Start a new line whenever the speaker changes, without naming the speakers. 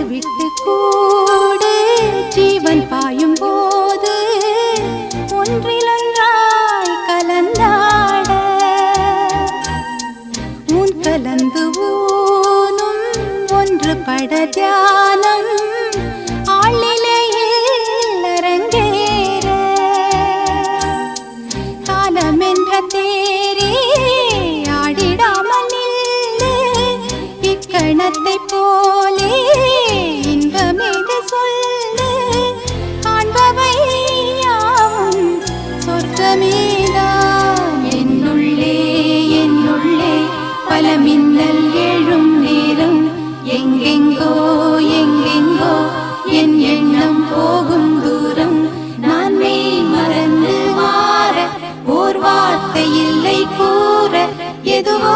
விட்டு கூடு ஜீவன் பாயும் போது ஒன்றிலொன்றாய் கலந்தாட உன் கலந்து ஊனும் ஒன்று பட தியானம் ஆளிலையில் அரங்கேற காலம் என்ற தேரே ஆடிடாமல் நில்லு இக்கணத்தை போலே இன்பமேது சொல்லு காண்பவை யாவும் சொர்க்கமேதான் என்னுள்ளே என்னுள்ளே பல மின்னல் எழும் நேரம் எங்கெங்கோ எங்கெங்கோ என் எண்ணம் போகும் தூரம் நான் மெய் மறந்து மாற ஓர் வார்த்தை இல்லை கூற எதுவோ